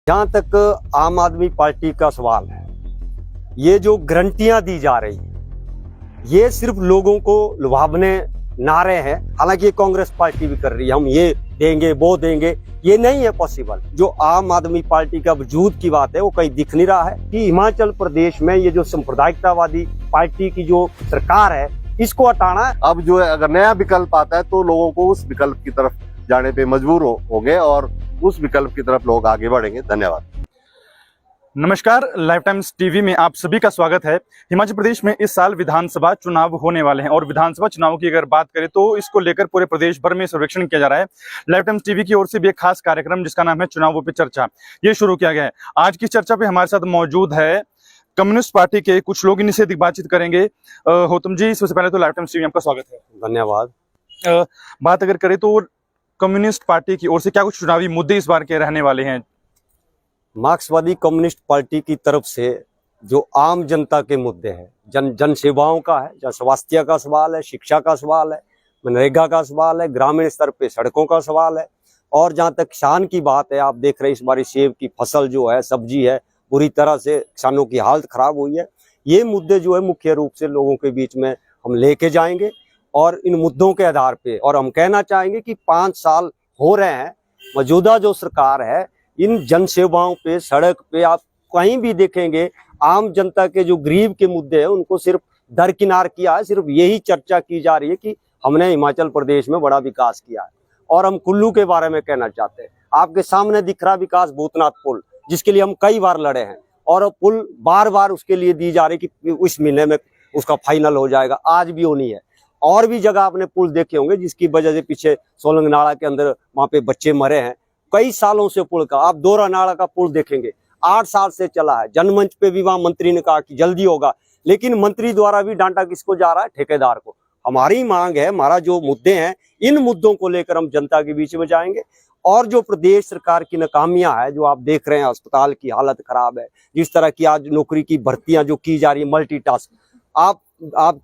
जहां तक आम आदमी पार्टी का सवाल है, ये जो गारंटियां दी जा रही है ये सिर्फ लोगों को लुभावने नारे हैं। हालांकि ये कांग्रेस पार्टी भी कर रही है, हम ये देंगे वो देंगे, ये नहीं है पॉसिबल। जो आम आदमी पार्टी का वजूद की बात है वो कहीं दिख नहीं रहा है कि हिमाचल प्रदेश में ये जो सांप्रदायिकतावादी पार्टी की जो सरकार है इसको हटाना है। अब जो है अगर नया विकल्प आता है तो लोगों को उस विकल्प की तरफ जाने पे मजबूर होंगे और उस विकल्प की तरफ लोग आगे बढ़ेंगे। धन्यवाद। नमस्कार, लाइफ टाइम्स टीवी में आप सभी का स्वागत है। हिमाचल प्रदेश में इस साल विधानसभा चुनाव होने वाले हैं और विधानसभा चुनाव की अगर बात करें तो इसको लेकर पूरे प्रदेश भर में सर्वेक्षण किया जा रहा है। लाइफ टाइम्स टीवी की ओर से भी एक खास कार्यक्रम जिसका नाम है चुनावों पे चर्चा, ये शुरू किया गया है। आज की चर्चा पे हमारे साथ मौजूद है कम्युनिस्ट पार्टी के कुछ लोग, इनसे बातचीत करेंगे। होतम जी, सबसे पहले तो लाइफ टाइम्स टीवी में आपका स्वागत है। धन्यवाद। बात अगर करें तो कम्युनिस्ट पार्टी की ओर से क्या कुछ चुनावी मुद्दे इस बार के रहने वाले हैं? मार्क्सवादी कम्युनिस्ट पार्टी की तरफ से जो आम जनता के मुद्दे हैं, जन सेवाओं का है, जन स्वास्थ्य का सवाल है, शिक्षा का सवाल है, मनरेगा का सवाल है, ग्रामीण स्तर पे सड़कों का सवाल है। और जहाँ तक किसान की बात है, आप देख रहे हैं इस बार सेब की फसल जो है, सब्जी है, बुरी तरह से किसानों की हालत खराब हुई है। ये मुद्दे जो है मुख्य रूप से लोगों के बीच में हम लेके जाएंगे और इन मुद्दों के आधार पे, और हम कहना चाहेंगे कि 5 साल हो रहे हैं, मौजूदा जो सरकार है इन जन सेवाओं पे, सड़क पे आप कहीं भी देखेंगे आम जनता के जो गरीब के मुद्दे हैं उनको सिर्फ दरकिनार किया है। सिर्फ यही चर्चा की जा रही है कि हमने हिमाचल प्रदेश में बड़ा विकास किया है। और हम कुल्लू के बारे में कहना चाहते हैं, आपके सामने दिख रहा विकास भूतनाथ पुल, जिसके लिए हम कई बार लड़े हैं और पुल बार बार उसके लिए दी जा रही कि इस महीने में उसका फाइनल हो जाएगा, आज भी होनी है। और भी जगह आपने पुल देखे होंगे जिसकी वजह से पीछे सोलंग नाला के अंदर वहां पे बच्चे मरे हैं। कई सालों से पुल का, आप दोरा नाला का पुल देखेंगे 8 साल से चला है। जनमंच पे भी वहां मंत्री ने कहा कि जल्दी होगा, लेकिन मंत्री द्वारा भी डांटा किसको जा रहा है? ठेकेदार को। हमारी मांग है, हमारा जो मुद्दे हैं, इन मुद्दों को लेकर हम जनता के बीच में जाएंगे। और जो प्रदेश सरकार की नाकामियां है, जो आप देख रहे हैं, अस्पताल की हालत खराब है, जिस तरह की आज नौकरी की भर्तियां जो की जा रही है, मल्टीटास्क, आप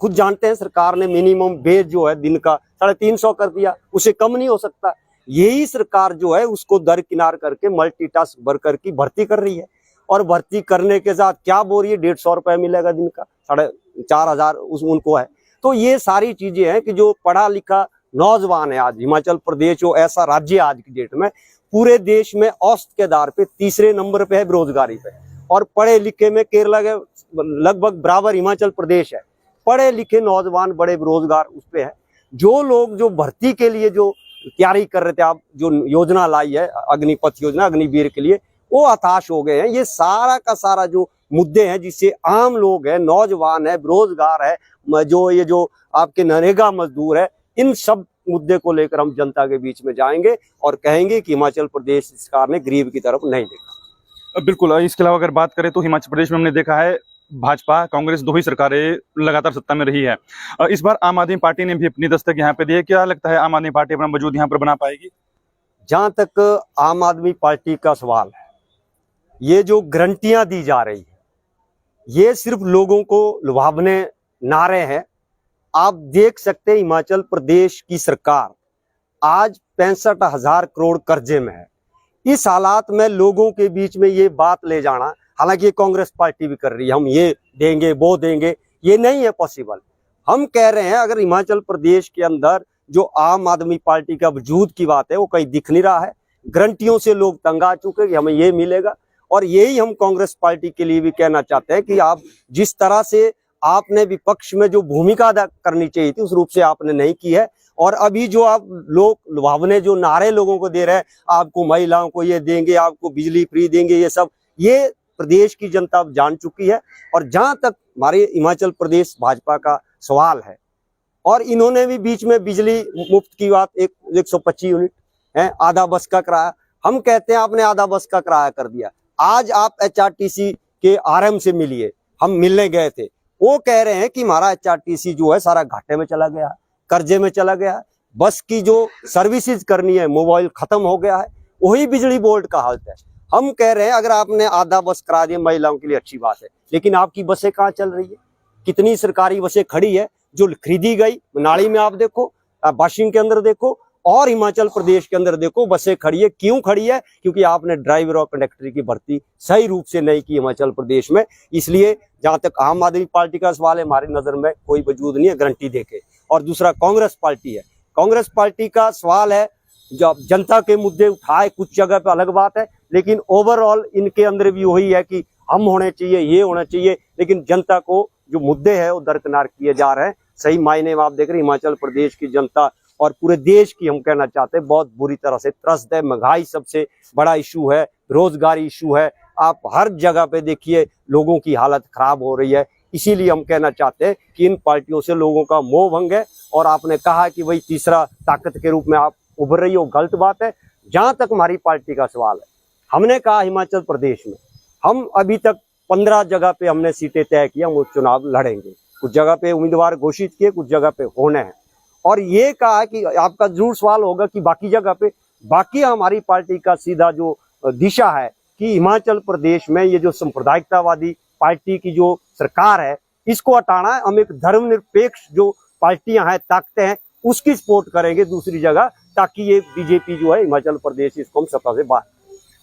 खुद जानते हैं सरकार ने मिनिमम वेज जो है दिन का 350 कर दिया, उसे कम नहीं हो सकता। यही सरकार जो है उसको दरकिनार करके मल्टीटास्क वर्कर की भर्ती कर रही है और भर्ती करने के साथ क्या बोल रही है, 150 रुपए मिलेगा दिन का, 4,500 उनको है। तो ये सारी चीजें हैं कि जो पढ़ा लिखा नौजवान है, आज हिमाचल प्रदेश जो ऐसा राज्य आज की डेट में पूरे देश में औसत के आधार पे तीसरे नंबर पे है बेरोजगारी पे, और पढ़े लिखे में केरला के लगभग बराबर हिमाचल प्रदेश है। पढ़े लिखे नौजवान बड़े बेरोजगार उस पे है। जो लोग जो भर्ती के लिए जो तैयारी कर रहे थे, आप जो योजना लाई है अग्निपथ योजना, अग्निवीर के लिए, वो हताश हो गए हैं। ये सारा का सारा जो मुद्दे हैं जिससे आम लोग हैं, नौजवान है, बेरोजगार है, ये जो आपके नरेगा मजदूर है, इन सब मुद्दे को लेकर हम जनता के बीच में जाएंगे और कहेंगे कि हिमाचल प्रदेश सरकार ने गरीब की तरफ नहीं देखा। बिल्कुल। इसके अलावा अगर बात करें तो हिमाचल प्रदेश में हमने देखा है भाजपा कांग्रेस दो ही सरकारें लगातार सत्ता में रही है। इस बार आम आदमी पार्टी ने भी अपनी दस्तक यहाँ पे दी है। क्या लगता है आम आदमी पार्टी अपना वजूद यहाँ पर बना पाएगी? जहां तक आम आदमी पार्टी का सवाल है, ये जो गारंटियां दी जा रही है ये सिर्फ लोगों को लुभावने नारे हैं। आप देख सकते हैं हिमाचल प्रदेश की सरकार आज 65,000 करोड़ कर्जे में है। इस हालात में लोगों के बीच में ये बात ले जाना, हालांकि ये कांग्रेस पार्टी भी कर रही है, हम ये देंगे वो देंगे, ये नहीं है पॉसिबल। हम कह रहे हैं अगर हिमाचल प्रदेश के अंदर जो आम आदमी पार्टी का वजूद की बात है वो कहीं दिख नहीं रहा है। गारंटियों से लोग तंग आ चुके कि हमें ये मिलेगा, और यही हम कांग्रेस पार्टी के लिए भी कहना चाहते हैं कि आप जिस तरह से आपने विपक्ष में जो भूमिका अदा करनी चाहिए थी उस रूप से आपने नहीं की है। और अभी जो आप लोग लुभावने जो नारे लोगों को दे रहे हैं, आपको महिलाओं को ये देंगे, आपको बिजली फ्री देंगे, ये सब ये प्रदेश की जनता जान चुकी है। और जहां तक हमारे हिमाचल प्रदेश भाजपा का सवाल है, और इन्होंने भी बीच में बिजली मुफ्त की बात, 125 यूनिट है, आधा बस का किराया, हम कहते हैं आपने आधा बस का किराया कर दिया। आज आप HRTC के RM से मिलिए, हम मिलने गए थे, वो कह रहे हैं कि हमारा HRTC जो है सारा घाटे में चला गया है, कर्जे में चला गया है, बस की जो सर्विसेज करनी है, मोबाइल खत्म हो गया है। वही बिजली बोर्ड का हालत है। हम कह रहे हैं अगर आपने आधा बस करा दिया महिलाओं के लिए अच्छी बात है, लेकिन आपकी बसें कहाँ चल रही है? कितनी सरकारी बसें खड़ी है जो खरीदी गई, नाली में आप देखो, बाशिंग के अंदर देखो, और हिमाचल प्रदेश के अंदर देखो बसें खड़ी है, क्यों खड़ी है? क्योंकि आपने ड्राइवर और कंडक्टर की भर्ती सही रूप से नहीं की हिमाचल प्रदेश में। इसलिए जहां तक आम आदमी पार्टी का सवाल है, हमारी नजर में कोई वजूद नहीं है गारंटी देके। और दूसरा कांग्रेस पार्टी है, कांग्रेस पार्टी का सवाल है जब जनता के मुद्दे उठाए, कुछ जगह पे अलग बात है, लेकिन ओवरऑल इनके अंदर भी वही है कि हम होने चाहिए, ये होना चाहिए, लेकिन जनता को जो मुद्दे हैं वो दरकिनार किए जा रहे हैं। सही मायने में आप देख रहे हैं हिमाचल प्रदेश की जनता और पूरे देश की, हम कहना चाहते हैं, बहुत बुरी तरह से त्रस्त है। महंगाई सबसे बड़ा इशू है, रोजगारी इशू है, आप हर जगह पे देखिए लोगों की हालत खराब हो रही है। इसीलिए हम कहना चाहते हैं कि इन पार्टियों से लोगों का मोह भंग है। और आपने कहा कि भाई तीसरा ताकत के रूप में आप उभर रही हो, गलत बात है। जहां तक हमारी पार्टी का सवाल है, हमने कहा हिमाचल प्रदेश में हम अभी तक 15 जगह पे हमने सीटें तय किया, हम चुनाव लड़ेंगे। कुछ जगह पे उम्मीदवार घोषित किए, कुछ जगह पे होने हैं। और ये कहा कि आपका जरूर सवाल होगा कि बाकी जगह पे, बाकी हमारी पार्टी का सीधा जो दिशा है कि हिमाचल प्रदेश में ये जो सांप्रदायिकतावादी पार्टी की जो सरकार है इसको हटाना है। हम एक धर्मनिरपेक्ष जो पार्टियां हैं, ताकतें हैं, उसकी सपोर्ट करेंगे दूसरी जगह, ताकि ये बीजेपी जो है हिमाचल प्रदेश इसको हम सत्ता से बाहर।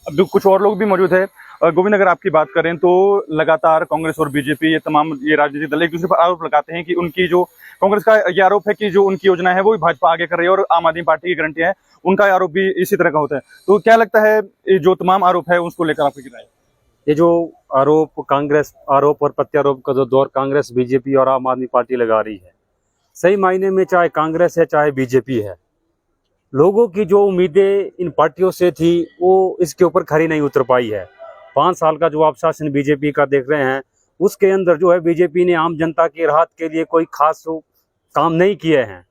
अब कुछ और लोग भी मौजूद है। गोविंद, अगर आपकी बात करें तो लगातार कांग्रेस और बीजेपी, ये तमाम ये राजनीतिक दल एक दूसरे पर आरोप लगाते हैं कि उनकी जो, कांग्रेस का ये आरोप है कि जो उनकी योजना है वो भी भाजपा आगे कर रही है, और आम आदमी पार्टी की गारंटी है, उनका आरोप भी इसी तरह का होता है। तो क्या लगता है ये जो तमाम आरोप है उसको लेकर आपकी क्या राय है? ये जो आरोप और प्रत्यारोप का जो दौर कांग्रेस, बीजेपी और आम आदमी पार्टी लगा रही है, सही मायने में चाहे कांग्रेस है चाहे बीजेपी है, लोगों की जो उम्मीदें इन पार्टियों से थी वो इसके ऊपर खरी नहीं उतर पाई है। 5 साल का जो आप शासन बीजेपी का देख रहे हैं, उसके अंदर जो है बीजेपी ने आम जनता की राहत के लिए कोई खास काम नहीं किए हैं।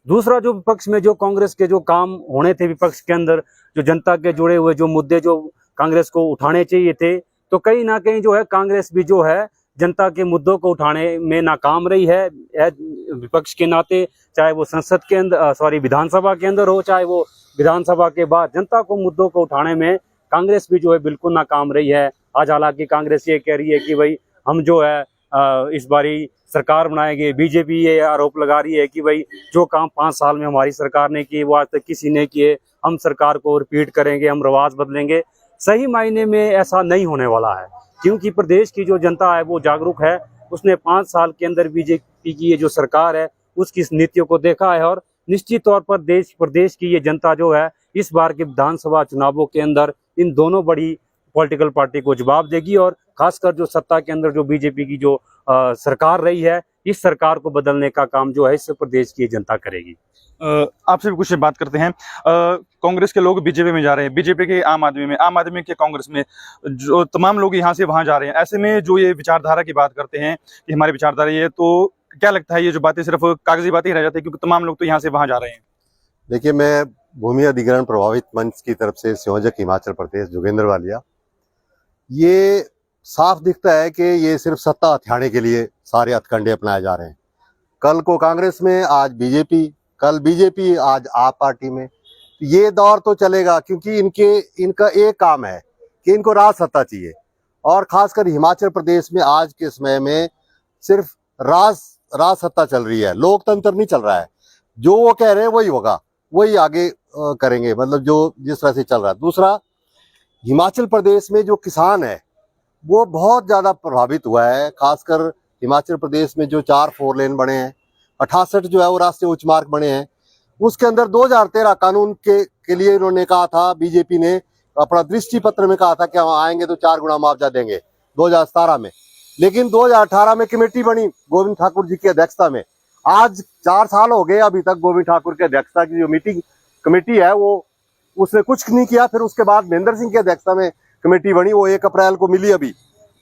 दूसरा, जो विपक्ष में जो कांग्रेस के जो काम होने थे विपक्ष के अंदर, जो जनता के जुड़े हुए जो मुद्दे जो कांग्रेस को उठाने चाहिए थे, तो कहीं ना कहीं जो है कांग्रेस भी जो है जनता के मुद्दों को उठाने में नाकाम रही है विपक्ष के नाते। चाहे वो संसद के अंदर, विधानसभा के अंदर हो, चाहे वो विधानसभा के बाद, जनता को मुद्दों को उठाने में कांग्रेस भी जो है बिल्कुल नाकाम रही है। आज हालांकि कांग्रेस ये कह रही है कि भाई हम जो है इस बारी सरकार बनाएंगे। बीजेपी ये आरोप लगा रही है कि भाई जो काम 5 साल में हमारी सरकार ने किए वो आज तक किसी ने किए, हम सरकार को रिपीट करेंगे, हम रवाज बदलेंगे। सही मायने में ऐसा नहीं होने वाला है, क्योंकि प्रदेश की जो जनता है वो जागरूक है। उसने 5 साल के अंदर बीजेपी की ये जो सरकार है उसकी नीतियों को देखा है, और निश्चित तौर पर प्रदेश की ये जनता जो है इस बार के विधानसभा चुनावों के अंदर इन दोनों बड़ी पॉलिटिकल पार्टी को जवाब देगी। और खासकर जो सत्ता के अंदर जो बीजेपी की जो सरकार रही है, इस सरकार को बदलने का काम जो है इस प्रदेश की जनता करेगी। आपसे भी कुछ बात करते हैं। कांग्रेस के लोग बीजेपी में जा रहे हैं, बीजेपी के आम आदमी में, आम आदमी के कांग्रेस में, जो तमाम लोग यहाँ से वहां जा रहे हैं। ऐसे में जो ये विचारधारा की बात करते हैं कि हमारी विचारधारा ये, तो क्या लगता है ये जो बातें सिर्फ कागजी बातें ही रह जाती है, क्योंकि तमाम लोग तो यहाँ से वहां जा रहे हैं? देखिए, मैं भूमि अधिग्रहण प्रभावित मंच की तरफ से संयोजक हिमाचल प्रदेश जोगेंद्र वालिया, ये साफ दिखता है कि ये सिर्फ सत्ता हथियाने के लिए सारे हथकंडे अपनाए जा रहे हैं। कल को कांग्रेस में, आज बीजेपी, कल बीजेपी, आज आप पार्टी में। ये दौर तो चलेगा, क्योंकि इनका एक काम है कि इनको राज सत्ता चाहिए। और खासकर हिमाचल प्रदेश में आज के समय में सिर्फ राज सत्ता चल रही है, लोकतंत्र नहीं चल रहा है। जो वो कह रहे हैं वही होगा, वही आगे करेंगे, मतलब जो जिस तरह से चल रहा है। दूसरा, हिमाचल प्रदेश में जो किसान है वो बहुत ज्यादा प्रभावित हुआ है। खासकर हिमाचल प्रदेश में जो 4 4 लेन बने हैं, 68 जो है वो राष्ट्रीय उच्च मार्ग बने हैं, उसके अंदर 2013 कानून के लिए इन्होंने कहा था, बीजेपी ने अपना दृष्टि पत्र में कहा था कि हम आएंगे तो 4 गुना मुआवजा देंगे 2017 में। लेकिन 2018 में कमेटी बनी गोविंद ठाकुर जी की अध्यक्षता में। आज 4 साल हो गए, अभी तक गोविंद ठाकुर की अध्यक्षता की जो मीटिंग कमेटी है वो उसने कुछ नहीं किया। फिर उसके बाद महेंद्र सिंह की अध्यक्षता में कमेटी बनी, वो 1 अप्रैल को मिली। अभी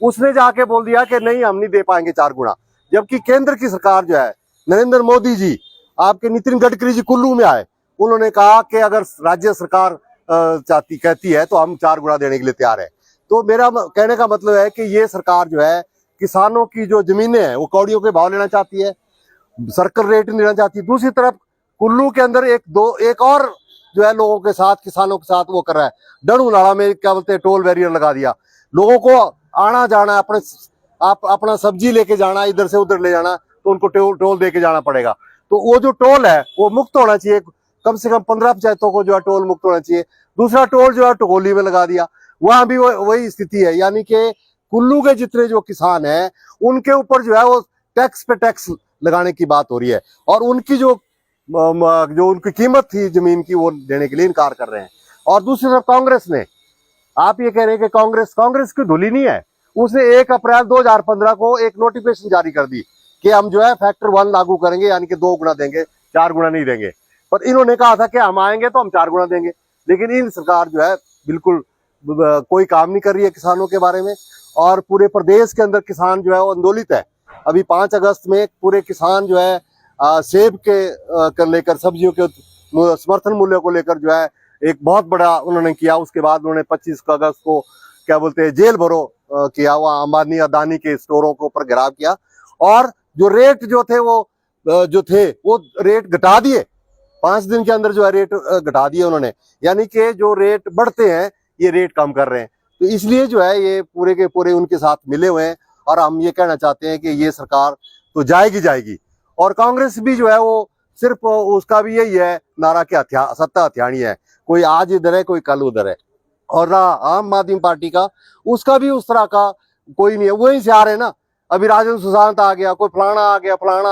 उसने जाके बोल दिया कि नहीं, हम नहीं दे पाएंगे 4 गुना। जबकि केंद्र की सरकार जो है, नरेंद्र मोदी जी, आपके नितिन गडकरी जी कुल्लू में आए, उन्होंने कहा कि अगर राज्य सरकार कहती है तो हम 4 गुना देने के लिए तैयार है। तो मेरा कहने का मतलब है कि ये सरकार जो है किसानों की जो जमीनें हैं वो कौड़ियों के भाव लेना चाहती है, सर्कल रेट लेना चाहती है। दूसरी तरफ कुल्लू के अंदर एक और जो है लोगों के साथ, किसानों के साथ वो कर रहा है। डणू नाला में क्या बोलते हैं, टोल बैरियर लगा दिया। लोगों को आना जाना, अपना सब्जी लेके जाना, इधर से उधर ले जाना, तो उनको टोल दे के जाना पड़ेगा। तो वो जो टोल है वो मुक्त होना चाहिए। कम से कम 15 पंचायतों को जो है टोल मुक्त होना चाहिए। दूसरा टोल जो है टोली में लगा दिया, वहां भी वही स्थिति है। यानी कि कुल्लू के जितने जो किसान हैं उनके ऊपर जो है वो टैक्स पे टैक्स लगाने की बात हो रही है, और उनकी जो उनकी कीमत थी जमीन की वो देने के लिए इनकार कर रहे हैं। और दूसरी तरफ कांग्रेस ने, आप ये कह रहे हैं कि कांग्रेस की धुली नहीं है, उसने 1 अप्रैल 2015 को एक नोटिफिकेशन जारी कर दी कि हम जो है फैक्टर 1 लागू करेंगे, यानी कि 2 गुना देंगे, 4 गुना नहीं देंगे। पर इन्होंने कहा था कि हम आएंगे तो हम 4 गुना देंगे, लेकिन इन सरकार जो है बिल्कुल कोई काम नहीं कर रही है किसानों के बारे में। और पूरे प्रदेश के अंदर किसान जो है वो आंदोलित है। अभी 5 अगस्त में पूरे किसान जो है सेब के लेकर, सब्जियों के समर्थन मूल्य को लेकर जो है एक बहुत बड़ा उन्होंने किया। उसके बाद उन्होंने 25 अगस्त को क्या बोलते हैं जेल भरो किया, वहाँ अंबानी अदानी के स्टोरों के ऊपर घेराव किया, और जो रेट जो थे वो रेट घटा दिए। 5 दिन के अंदर जो है रेट घटा दिए उन्होंने, यानी कि जो रेट बढ़ते हैं ये रेट कम कर रहे हैं। तो इसलिए जो है ये पूरे के पूरे उनके साथ मिले हुए हैं, और हम ये कहना चाहते हैं कि ये सरकार तो जाएगी। और कांग्रेस भी जो है वो सिर्फ उसका भी यही है नारा कि सत्ता हथियानी है, कोई आज इधर है कोई कल उधर है। और आम आदमी पार्टी का उसका भी उस तरह का कोई नहीं है, वहीं से आ रहे हैं ना। अभी राजेंद्र सुशांत आ गया, कोई फलाना आ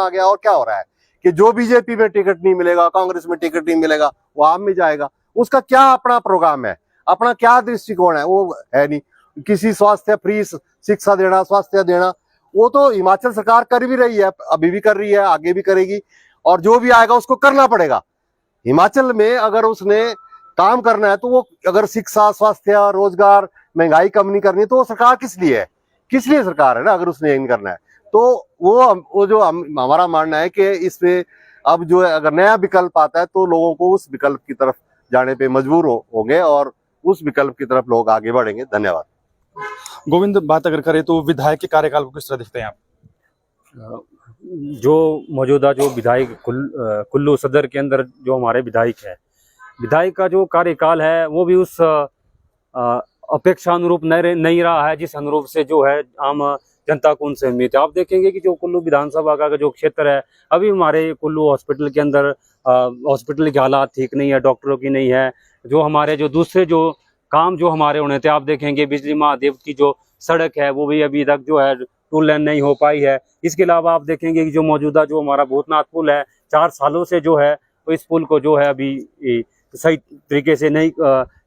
गया, और क्या हो रहा है कि जो बीजेपी में टिकट नहीं मिलेगा, कांग्रेस में टिकट नहीं मिलेगा, वो आम में जाएगा। उसका क्या अपना प्रोग्राम है, अपना क्या दृष्टिकोण है, वो है नहीं। किसी स्वास्थ्य फ्री शिक्षा देना, स्वास्थ्य देना, वो तो हिमाचल सरकार कर भी रही है, अभी भी कर रही है, आगे भी करेगी, और जो भी आएगा उसको करना पड़ेगा। हिमाचल में अगर उसने काम करना है तो वो अगर शिक्षा, स्वास्थ्य, रोजगार, महंगाई कम नहीं करनी है तो वो सरकार किस लिए सरकार है ना। अगर उसने नहीं करना है तो वो जो हमारा मानना है कि इसमें अब जो है अगर नया विकल्प आता है तो लोगों को उस विकल्प की तरफ जाने पे मजबूर होंगे, और उस विकल्प की तरफ लोग आगे बढ़ेंगे। धन्यवाद। गोविंद, बात अगर करें तो विधायक के कार्यकाल को किस तरह देखते हैं आप? जो मौजूदा जो विधायक कुल्लू सदर के अंदर जो हमारे विधायक का जो कार्यकाल है वो भी उस अपेक्षा अनुरूप नहीं रहा है जिस अनुरूप से जो है आम जनता को उनसे उम्मीद है। आप देखेंगे कि जो कुल्लू विधानसभा का जो क्षेत्र है, अभी हमारे कुल्लू हॉस्पिटल के अंदर हॉस्पिटल की हालात ठीक नहीं है, डॉक्टरों की नहीं है। जो हमारे जो दूसरे जो काम जो हमारे होने थे, आप देखेंगे बिजली महादेव की जो सड़क है वो भी अभी तक जो है 2 लेन नहीं हो पाई है। इसके अलावा आप देखेंगे कि जो मौजूदा जो हमारा भूतनाथ पुल है, 4 सालों से जो है इस पुल को जो है अभी सही तरीके से नहीं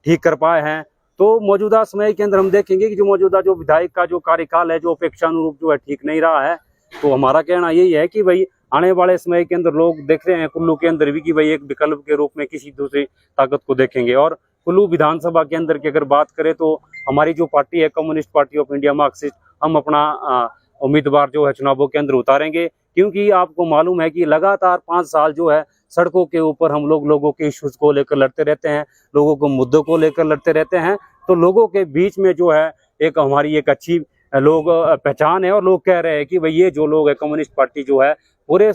ठीक कर पाए हैं। तो मौजूदा समय के अंदर हम देखेंगे कि जो मौजूदा जो विधायक का जो कार्यकाल है जो अपेक्षानुरूप जो है ठीक नहीं रहा है। तो हमारा कहना यही है कि भाई आने वाले समय के अंदर लोग देख रहे हैं कुल्लू के अंदर भी कि भाई एक विकल्प के रूप में किसी दूसरी ताकत को देखेंगे। और कुल्लू विधानसभा के अंदर की अगर बात करें तो हमारी जो पार्टी है communist party of India Marxist, हम अपना उम्मीदवार जो है चुनावों के अंदर उतारेंगे, क्योंकि आपको मालूम है कि लगातार 5 साल जो है सड़कों के ऊपर हम लोगों के इश्यूज को लेकर लड़ते रहते हैं, लोगों को मुद्दों को लेकर लड़ते रहते हैं। तो लोगों के बीच में जो है एक हमारी एक अच्छी लोग पहचान है, और लोग कह रहे हैं कि भाई ये जो लोग है कम्युनिस्ट पार्टी जो है पूरे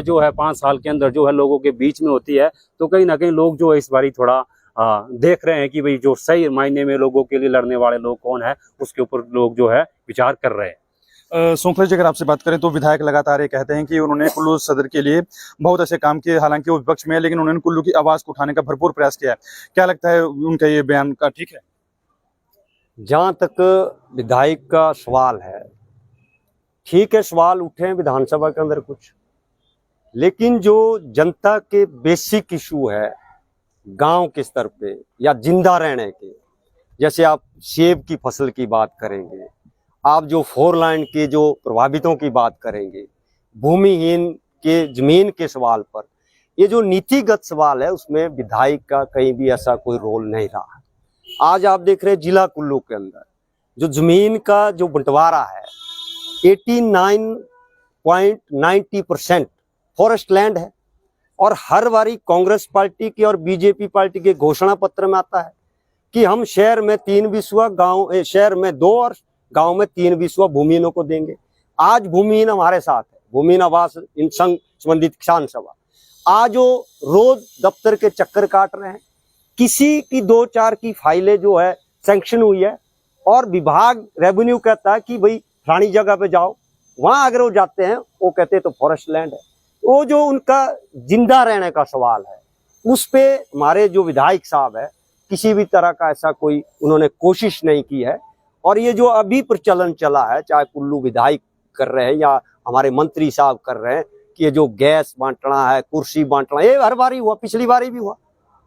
जो है 5 साल के अंदर जो है लोगों के बीच में होती है। तो कहीं ना कहीं लोग जो है इस बारी थोड़ा देख रहे हैं कि भाई जो सही मायने में लोगों के लिए लड़ने वाले लोग कौन है, उसके ऊपर लोग जो है विचार कर रहे हैं। सोंखला जी, अगर आपसे बात करें तो विधायक लगातार ये कहते हैं कि उन्होंने कुल्लू सदर के लिए बहुत ऐसे काम किए, हालांकि वो विपक्ष में है, लेकिन उन्होंने कुल्लू की आवाज को उठाने का भरपूर प्रयास किया है। क्या लगता है उनका ये बयान का ठीक है? जहाँ तक विधायक का सवाल है, ठीक है, सवाल उठे हैं विधानसभा के अंदर कुछ, लेकिन जो जनता के बेसिक इशू है गांव के स्तर पे या जिंदा रहने के, जैसे आप सेब की फसल की बात करेंगे, आप जो 4 लाइन के जो प्रभावितों की बात करेंगे, भूमिहीन के जमीन के सवाल पर, ये जो नीतिगत सवाल है उसमें विधायक का कहीं भी ऐसा कोई रोल नहीं रहा। आज आप देख रहे हैं जिला कुल्लू के अंदर जो जमीन का जो बंटवारा है 89.90% फॉरेस्ट लैंड है, और हर बारी कांग्रेस पार्टी की और बीजेपी पार्टी के घोषणा पत्र में आता है कि हम शहर में 3 बिस्वा, शहर में 2 और गांव में 3 बिस्वा भूमिहीनों को देंगे। आज भूमिहीन हमारे साथ है, भूमिहीन आवास इन संघ संबंधित किसान सभा, आज वो रोज दफ्तर के चक्कर काट रहे हैं। किसी की 2-4 की फाइलें जो है सैंक्शन हुई है, और विभाग रेवेन्यू कहता है कि भाई फलानी जगह पे जाओ, वहां अगर वो जाते हैं वो कहते हैं तो फॉरेस्ट लैंड है। वो जो उनका जिंदा रहने का सवाल है उस पे हमारे जो विधायक साहब है किसी भी तरह का ऐसा कोई उन्होंने कोशिश नहीं की है। और ये जो अभी प्रचलन चला है, चाहे कुल्लू विधायक कर रहे हैं या हमारे मंत्री साहब कर रहे हैं, कि ये जो गैस बांटना है, कुर्सी बांटना, ये हर बार ही हुआ, पिछली बार भी हुआ,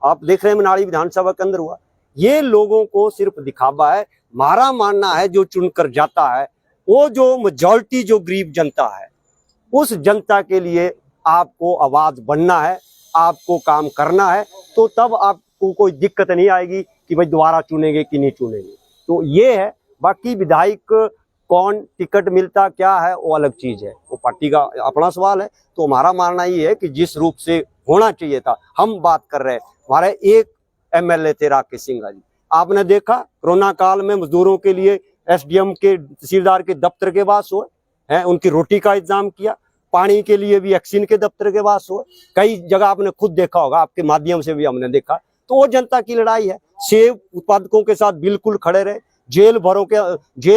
आप देख रहे हैं मनाली विधानसभा के अंदर हुआ। ये लोगों को सिर्फ दिखावा है। हमारा मानना है जो चुनकर जाता है वो जो मेजॉरिटी जो गरीब जनता है, उस जनता के लिए आपको आवाज बनना है, आपको काम करना है, तो तब आपको कोई दिक्कत नहीं आएगी कि भाई दोबारा चुनेंगे कि नहीं चुनेंगे। तो ये है। बाकी विधायक कौन टिकट मिलता क्या है वो अलग चीज है, वो पार्टी का अपना सवाल है। तो हमारा मानना ये है कि जिस रूप से होना चाहिए था, हम बात कर रहे हैं, हमारे एक एमएलए थे राकेश सिंघा जी, आपने देखा कोरोना काल में मजदूरों के लिए एसडीएम के तहसीलदार के दफ्तर के पास हुए हैं, उनकी रोटी का इंतजाम किया, पानी के लिए भी एक्सिन के दफ्तर के पास हुए, कई जगह आपने खुद देखा होगा, आपके माध्यम से भी हमने देखा। तो वो जनता की लड़ाई है। सेब उत्पादकों के साथ बिल्कुल खड़े रहे, जेल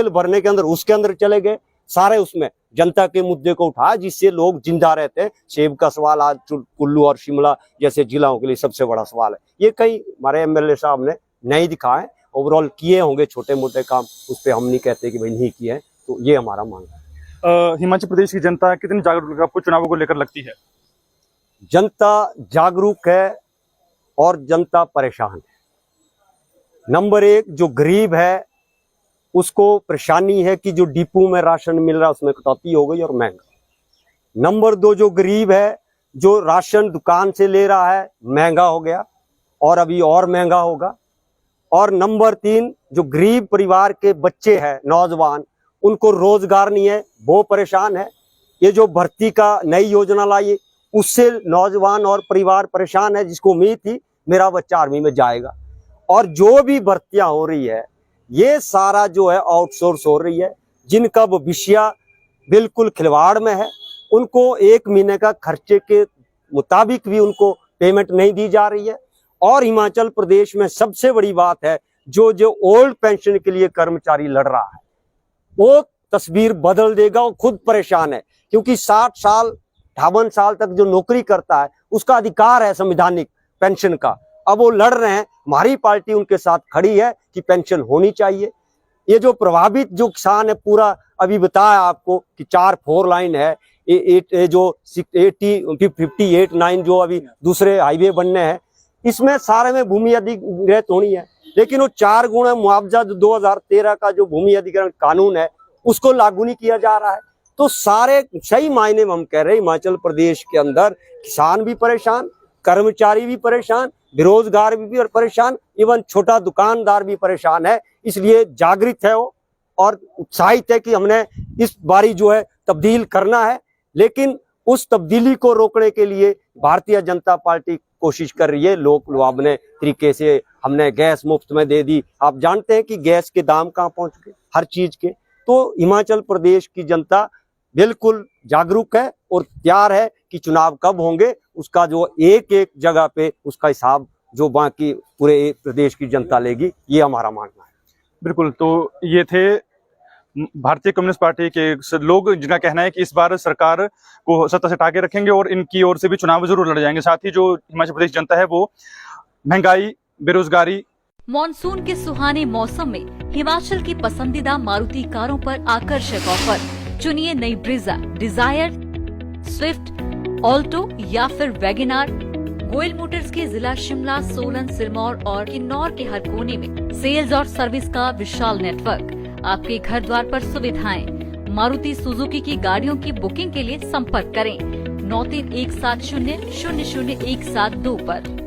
भरने के अंदर उसके अंदर चले गए, सारे उसमें जनता के मुद्दे को उठाया जिससे लोग जिंदा रहते हैं। सेब का सवाल आज कुल्लू और शिमला जैसे जिलों के लिए सबसे बड़ा सवाल है। ये कई हमारे एमएलए साहब ने नहीं दिखाए, ओवरऑल किए होंगे छोटे मोटे काम, उस पर हम नहीं कहते कि भाई नहीं किए हैं। तो ये हमारा मानना है। हिमाचल प्रदेश की जनता कितनी जागरूक आपको चुनावों को लेकर लगती है? जनता जागरूक है और जनता परेशान है। नंबर एक, जो गरीब है उसको परेशानी है कि जो डिपो में राशन मिल रहा है उसमें कटौती हो गई और महंगा। नंबर दो, जो गरीब है जो राशन दुकान से ले रहा है महंगा हो गया और अभी और महंगा होगा। और नंबर तीन, जो गरीब परिवार के बच्चे हैं, नौजवान, उनको रोजगार नहीं है, वो परेशान है। ये जो भर्ती का नई योजना लाई उससे नौजवान और परिवार परेशान है, जिसको उम्मीद थी मेरा बच्चा आर्मी में जाएगा। और जो भी भर्तियां हो रही है ये सारा जो है आउटसोर्स हो रही है, जिनका भविष्य बिल्कुल खिलवाड़ में है, उनको एक महीने का खर्चे के मुताबिक भी उनको पेमेंट नहीं दी जा रही है। और हिमाचल प्रदेश में सबसे बड़ी बात है, जो ओल्ड पेंशन के लिए कर्मचारी लड़ रहा है वो तस्वीर बदल देगा। वो खुद परेशान है क्योंकि 60 साल 58 साल तक जो नौकरी करता है उसका अधिकार है संवैधानिक पेंशन का। अब वो लड़ रहे हैं, हमारी पार्टी उनके साथ खड़ी है कि पेंशन होनी चाहिए। ये जो प्रभावित जो किसान है, पूरा अभी बताया आपको कि 4 लाइन है, ये जो 58-9 जो अभी दूसरे हाईवे बनने हैं, इसमें सारे में भूमि अधिग्रहित होनी है। लेकिन वो 4 गुना मुआवजा जो 2013 का जो भूमि अधिग्रहण कानून है उसको लागू नहीं किया जा रहा है। तो सारे सही मायने में हम कह रहे हैं हिमाचल प्रदेश के अंदर किसान भी परेशान, कर्मचारी भी परेशान, बेरोजगार भी परेशान, इवन छोटा दुकानदार भी परेशान है। इसलिए जागृत है वो और उत्साहित है कि हमने इस बारी जो है तब्दील करना है। लेकिन उस तब्दीली को रोकने के लिए भारतीय जनता पार्टी कोशिश कर रही है। लोक लुभावने तरीके से हमने गैस मुफ्त में दे दी। आप जानते हैं कि गैस के दाम कहाँ पहुंच गए हर चीज के। तो हिमाचल प्रदेश की जनता बिल्कुल जागरूक है और तैयार है कि चुनाव कब होंगे उसका जो एक एक जगह पे उसका हिसाब जो बाकी पूरे प्रदेश की जनता लेगी, ये हमारा मानना है। बिल्कुल। तो ये थे भारतीय कम्युनिस्ट पार्टी के लोग जिनका कहना है कि इस बार सरकार को सत्ता से टाके रखेंगे और इनकी ओर से भी चुनाव जरूर लड़ जाएंगे। साथ ही जो हिमाचल प्रदेश जनता है वो महंगाई, बेरोजगारी। मॉनसून के सुहाने मौसम में हिमाचल की पसंदीदा मारुति कारों पर आकर्षक ऑफर। चुनिए नई ब्रीजा, डिजायर, स्विफ्ट, ऑल्टो या फिर वैगनार। गोयल मोटर्स के जिला शिमला, सोलन, सिरमौर और किन्नौर के हर कोने में सेल्स और सर्विस का विशाल नेटवर्क। आपके घर द्वार पर सुविधाएं। मारुति सुजुकी की गाड़ियों की बुकिंग के लिए संपर्क करें 9317000172 पर।